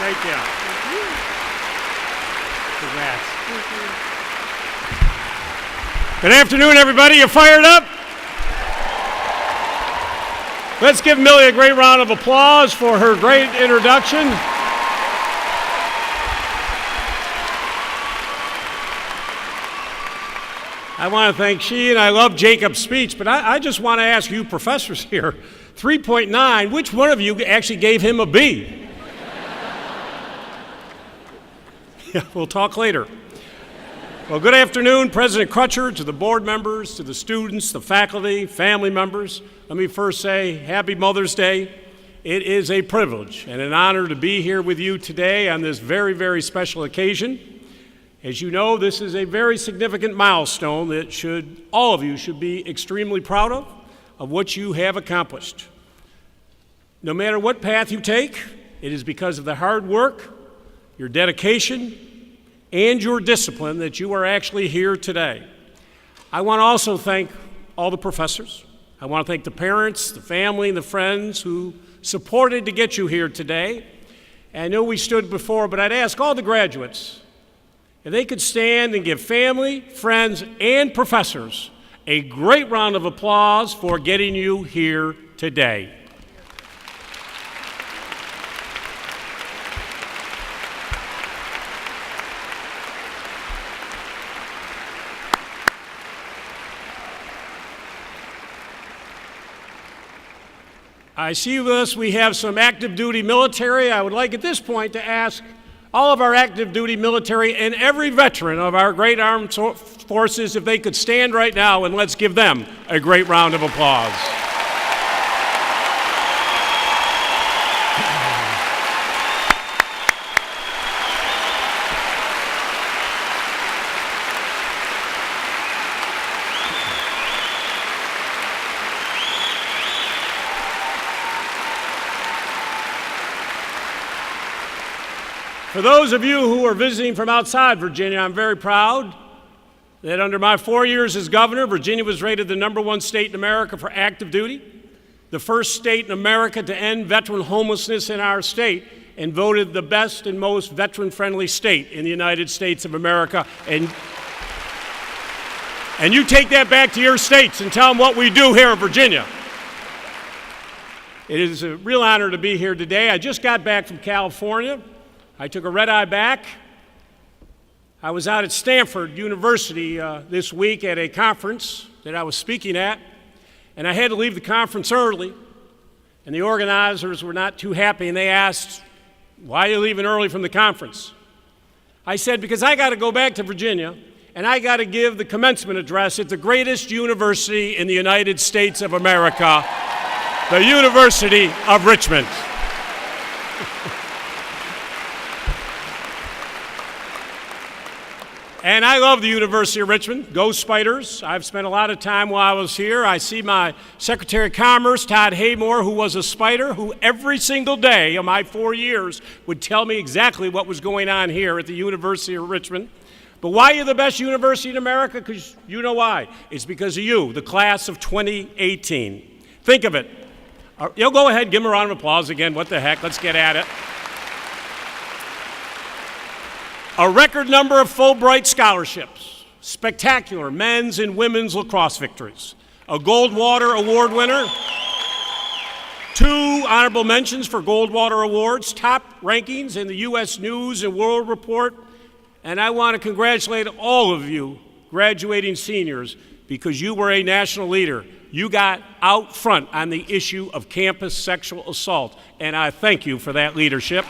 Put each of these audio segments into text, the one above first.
Thank you. Congrats. Good afternoon, everybody. You fired up? Let's give Millie a great round of applause for her great introduction. I want to thank she, and I love Jacob's speech, but I just want to ask you professors here, 3.9, which one of you actually gave him a B? Yeah, we'll talk later. Well, good afternoon, President Crutcher, to the board members, to the students, the faculty, family members. Let me first say Happy Mother's Day. It is a privilege and an honor to be here with you today on this very, very special occasion. As you know, this is a very significant milestone that all of you should be extremely proud of what you have accomplished. No matter what path you take, it is because of the hard work, your dedication, and your discipline that you are actually here today. I want to also thank all the professors. I want to thank the parents, the family, and the friends who supported to get you here today. And I know we stood before, but I'd ask all the graduates if they could stand and give family, friends, and professors a great round of applause for getting you here today. I see with us we have some active duty military. I would like at this point to ask all of our active duty military and every veteran of our great armed forces if they could stand right now, and let's give them a great round of applause. For those of you who are visiting from outside Virginia, I'm very proud that under my 4 years as governor, Virginia was rated the #1 state in America for active duty, the first state in America to end veteran homelessness in our state, and voted the best and most veteran-friendly state in the United States of America. And you take that back to your states and tell them what we do here in Virginia. It is a real honor to be here today. I just got back from California. I took a red-eye back. I was out at Stanford University this week at a conference that I was speaking at, and I had to leave the conference early, and the organizers were not too happy, and they asked, "Why are you leaving early from the conference?" I said, "Because I got to go back to Virginia, and I got to give the commencement address at the greatest university in the United States of America, the University of Richmond." And I love the University of Richmond. Go Spiders. I've spent a lot of time while I was here. I see my Secretary of Commerce, Todd Haymore, who was a Spider, who every single day of my 4 years would tell me exactly what was going on here at the University of Richmond. But why are you the best university in America? Because you know why. It's because of you, the class of 2018. Think of it. You'll go ahead, give them a round of applause again. What the heck? Let's get at it. A record number of Fulbright scholarships, spectacular men's and women's lacrosse victories, a Goldwater Award winner, 2 honorable mentions for Goldwater Awards, top rankings in the U.S. News and World Report, and I want to congratulate all of you graduating seniors because you were a national leader. You got out front on the issue of campus sexual assault, and I thank you for that leadership.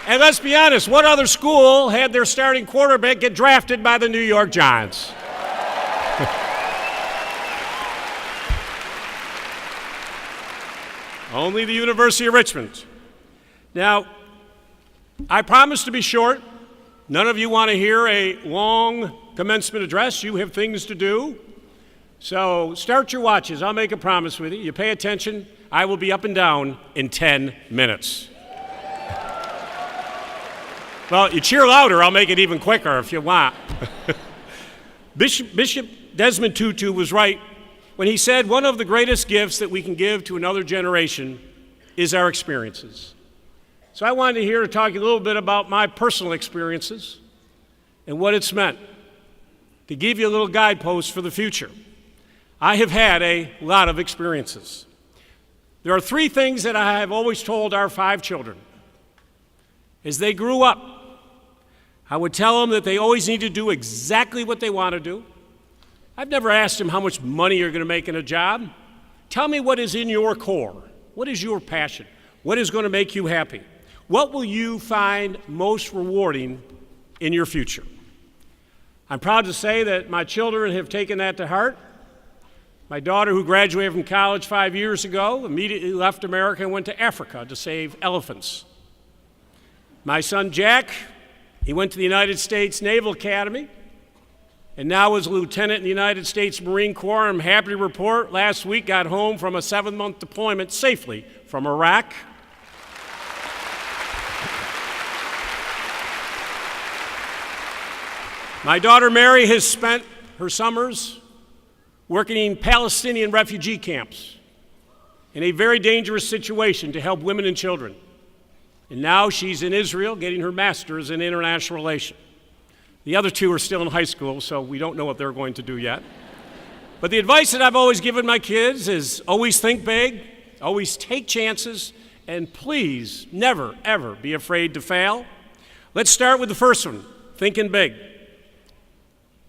And let's be honest, what other school had their starting quarterback get drafted by the New York Giants? Only the University of Richmond. Now, I promise to be short. None of you want to hear a long commencement address. You have things to do. So start your watches. I'll make a promise with you. You pay attention. I will be up and down in 10 minutes. Well, you cheer louder, I'll make it even quicker if you want. Bishop Desmond Tutu was right when he said one of the greatest gifts that we can give to another generation is our experiences. So I wanted to talk a little bit about my personal experiences and what it's meant, to give you a little guidepost for the future. I have had a lot of experiences. There are 3 things that I have always told our 5 children. As they grew up, I would tell them that they always need to do exactly what they want to do. I've never asked them how much money you're going to make in a job. Tell me what is in your core. What is your passion? What is going to make you happy? What will you find most rewarding in your future? I'm proud to say that my children have taken that to heart. My daughter, who graduated from college 5 years ago, immediately left America and went to Africa to save elephants. My son Jack, he went to the United States Naval Academy and now is a lieutenant in the United States Marine Corps. I'm happy to report last week got home from a 7-month deployment safely from Iraq. My daughter Mary has spent her summers working in Palestinian refugee camps in a very dangerous situation to help women and children. And now she's in Israel getting her master's in international relations. The other 2 are still in high school, so we don't know what they're going to do yet. But the advice that I've always given my kids is always think big, always take chances, and please never, ever be afraid to fail. Let's start with the first one, thinking big.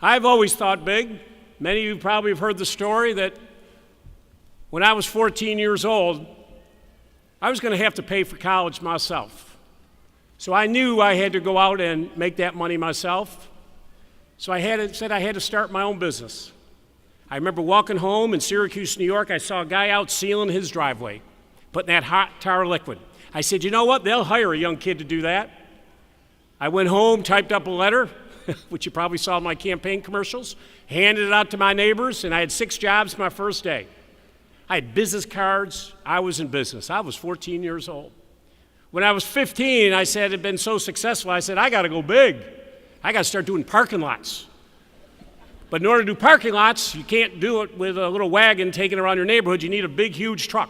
I've always thought big. Many of you probably have heard the story that when I was 14 years old, I was going to have to pay for college myself. So I knew I had to go out and make that money myself. So I said I had to start my own business. I remember walking home in Syracuse, New York. I saw a guy out sealing his driveway, putting that hot tar liquid. I said, you know what? They'll hire a young kid to do that. I went home, typed up a letter, which you probably saw in my campaign commercials, handed it out to my neighbors, and I had 6 jobs my first day. I had business cards. I was in business. I was 14 years old. When I was 15, I said, I'd been so successful, I said, I got to go big. I got to start doing parking lots. But in order to do parking lots, you can't do it with a little wagon taking around your neighborhood. You need a big, huge truck.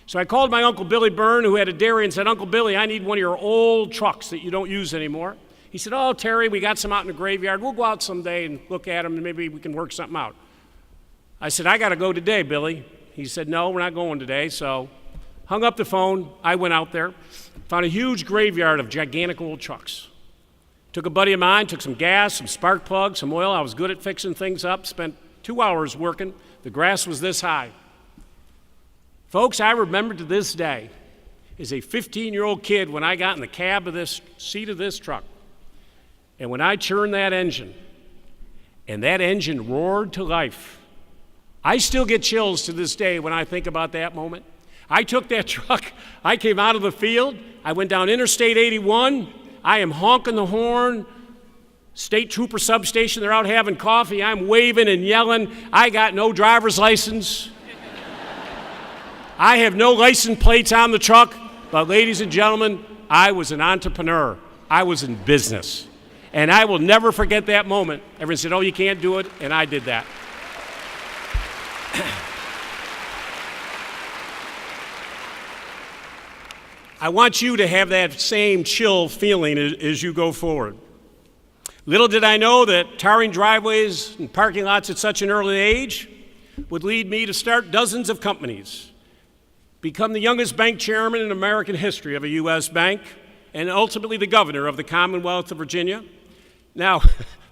So I called my Uncle Billy Byrne, who had a dairy, and said, Uncle Billy, I need one of your old trucks that you don't use anymore. He said, oh, Terry, we got some out in the graveyard. We'll go out someday and look at them, and maybe we can work something out. I said, I got to go today, Billy. He said, no, we're not going today. So hung up the phone. I went out there, found a huge graveyard of gigantic old trucks. Took a buddy of mine, took some gas, some spark plugs, some oil. I was good at fixing things up, spent 2 hours working. The grass was this high. Folks, I remember to this day, as a 15-year-old kid, when I got in the cab of this seat of this truck, and when I turned that engine, and that engine roared to life, I still get chills to this day when I think about that moment. I took that truck, I came out of the field, I went down Interstate 81, I am honking the horn, state trooper substation, they're out having coffee, I'm waving and yelling, I got no driver's license. I have no license plates on the truck, but ladies and gentlemen, I was an entrepreneur. I was in business. And I will never forget that moment. Everyone said, oh, you can't do it, and I did that. I want you to have that same chill feeling as you go forward. Little did I know that tarring driveways and parking lots at such an early age would lead me to start dozens of companies, become the youngest bank chairman in American history of a U.S. bank, and ultimately the governor of the Commonwealth of Virginia. Now,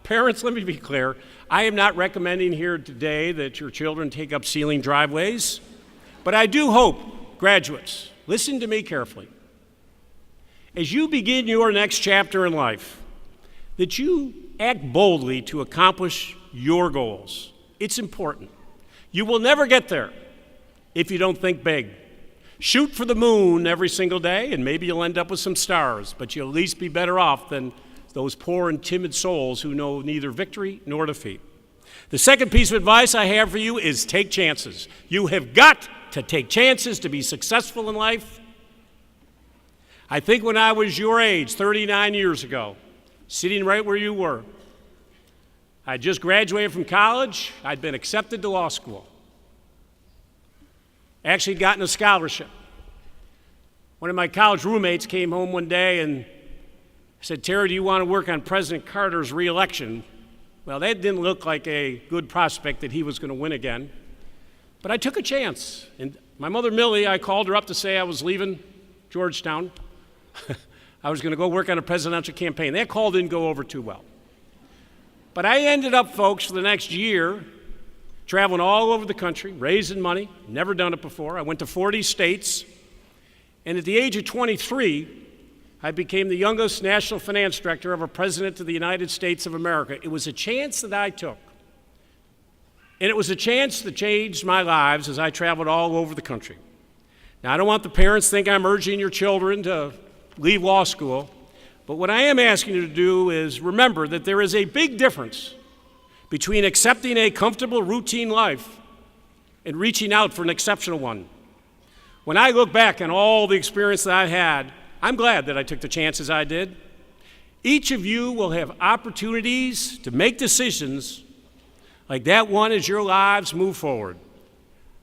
parents, let me be clear. I am not recommending here today that your children take up sealing driveways, but I do hope, graduates, listen to me carefully. As you begin your next chapter in life, that you act boldly to accomplish your goals. It's important. You will never get there if you don't think big. Shoot for the moon every single day, and maybe you'll end up with some stars, but you'll at least be better off than those poor and timid souls who know neither victory nor defeat. The second piece of advice I have for you is take chances. You have got to take chances to be successful in life. I think when I was your age, 39 years ago, sitting right where you were, I just graduated from college. I'd been accepted to law school. actually had gotten a scholarship. One of my college roommates came home one day and said, "Terry, do you want to work on President Carter's reelection?" Well, that didn't look like a good prospect that he was going to win again. But I took a chance. And my mother, Millie, I called her up to say I was leaving Georgetown. I was going to go work on a presidential campaign. That call didn't go over too well. But I ended up, folks, for the next year, traveling all over the country, raising money, never done it before. I went to 40 states. And at the age of 23, I became the youngest national finance director of a president of the United States of America. It was a chance that I took. And it was a chance that changed my lives as I traveled all over the country. Now, I don't want the parents to think I'm urging your children to leave law school, but what I am asking you to do is remember that there is a big difference between accepting a comfortable, routine life and reaching out for an exceptional one. When I look back on all the experience that I had, I'm glad that I took the chances I did. Each of you will have opportunities to make decisions like that one as your lives move forward.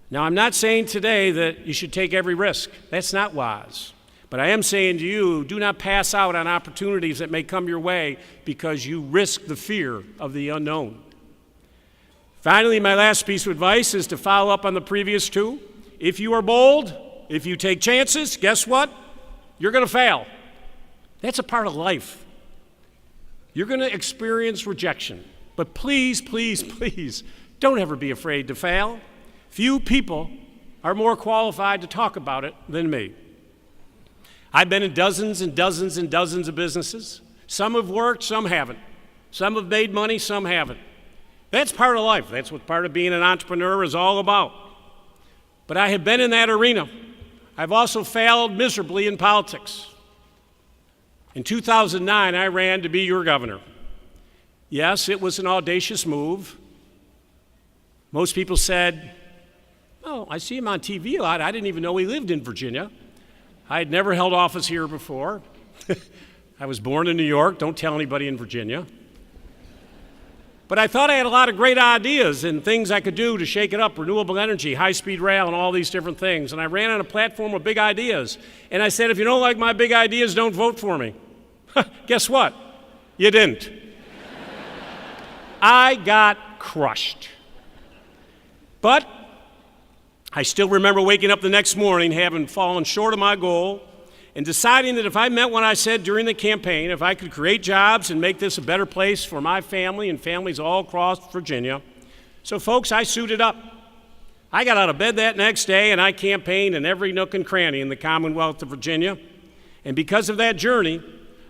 Now, I'm not saying today that you should take every risk. That's not wise. But I am saying to you, do not pass out on opportunities that may come your way because you risk the fear of the unknown. Finally, my last piece of advice is to follow up on the previous two. If you are bold, if you take chances, guess what? You're going to fail. That's a part of life. You're going to experience rejection. But please, please, please, don't ever be afraid to fail. Few people are more qualified to talk about it than me. I've been in dozens and dozens and dozens of businesses. Some have worked, some haven't. Some have made money, some haven't. That's part of life. That's what part of being an entrepreneur is all about. But I have been in that arena. I've also failed miserably in politics. In 2009, I ran to be your governor. Yes, it was an audacious move. Most people said, "Oh, I see him on TV a lot. I didn't even know he lived in Virginia." I had never held office here before. I was born in New York. Don't tell anybody in Virginia. But I thought I had a lot of great ideas and things I could do to shake it up, renewable energy, high-speed rail, and all these different things. And I ran on a platform of big ideas. And I said, if you don't like my big ideas, don't vote for me. Guess what? You didn't. I got crushed. But I still remember waking up the next morning having fallen short of my goal and deciding that if I meant what I said during the campaign, if I could create jobs and make this a better place for my family and families all across Virginia. So folks, I suited up. I got out of bed that next day and I campaigned in every nook and cranny in the Commonwealth of Virginia. And because of that journey,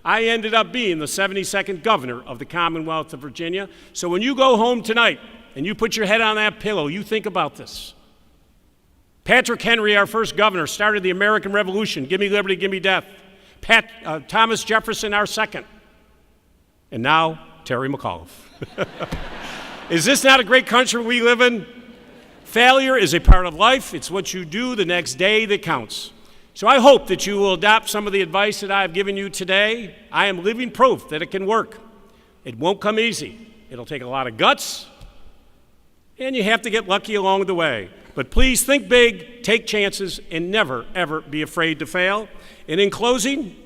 I ended up being the 72nd governor of the Commonwealth of Virginia. So when you go home tonight and you put your head on that pillow, you think about this. Patrick Henry, our first governor, started the American Revolution. Give me liberty, give me death. Thomas Jefferson, our second. And now, Terry McAuliffe. Is this not a great country we live in? Failure is a part of life. It's what you do the next day that counts. So I hope that you will adopt some of the advice that I've given you today. I am living proof that it can work. It won't come easy. It'll take a lot of guts, and you have to get lucky along the way. But please think big, take chances, and never, ever be afraid to fail. And in closing,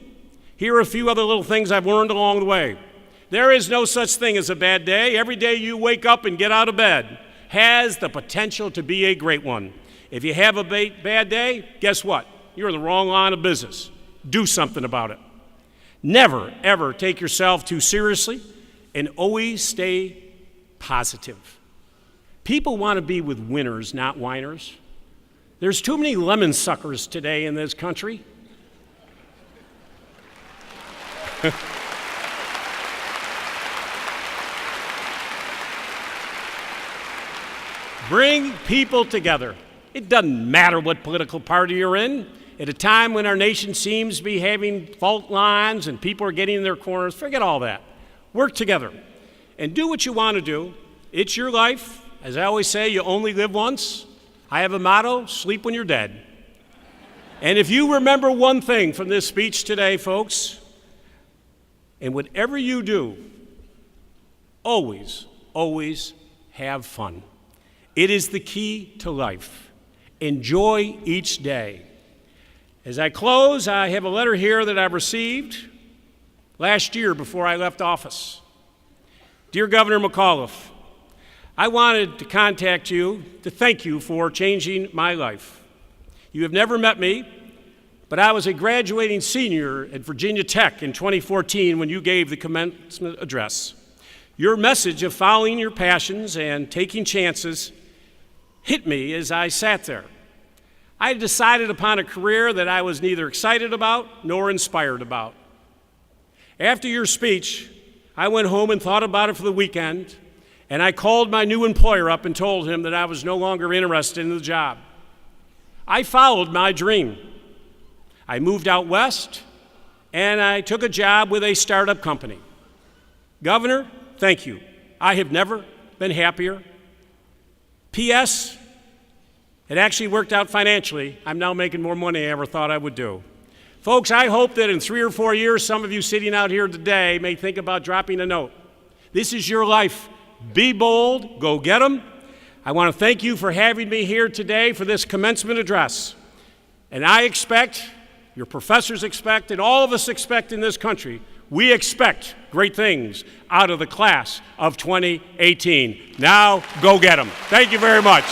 here are a few other little things I've learned along the way. There is no such thing as a bad day. Every day you wake up and get out of bed has the potential to be a great one. If you have a bad day, guess what? You're in the wrong line of business. Do something about it. Never, ever take yourself too seriously, and always stay positive. People want to be with winners, not whiners. There's too many lemon suckers today in this country. Bring people together. It doesn't matter what political party you're in. At a time when our nation seems to be having fault lines and people are getting in their corners, forget all that. Work together and do what you want to do. It's your life. As I always say, you only live once. I have a motto, sleep when you're dead. And if you remember one thing from this speech today, folks, and whatever you do, always, always have fun. It is the key to life. Enjoy each day. As I close, I have a letter here that I received last year before I left office. Dear Governor McAuliffe, I wanted to contact you to thank you for changing my life. You have never met me, but I was a graduating senior at Virginia Tech in 2014 when you gave the commencement address. Your message of following your passions and taking chances hit me as I sat there. I had decided upon a career that I was neither excited about nor inspired about. After your speech, I went home and thought about it for the weekend, and I called my new employer up and told him that I was no longer interested in the job. I followed my dream. I moved out west, and I took a job with a startup company. Governor, thank you. I have never been happier. P.S. It actually worked out financially. I'm now making more money than I ever thought I would do. Folks, I hope that in 3 or 4 years, some of you sitting out here today may think about dropping a note. This is your life. Be bold. Go get them. I want to thank you for having me here today for this commencement address. And I expect, your professors expect, and all of us expect in this country, we expect great things out of the class of 2018. Now, go get them. Thank you very much.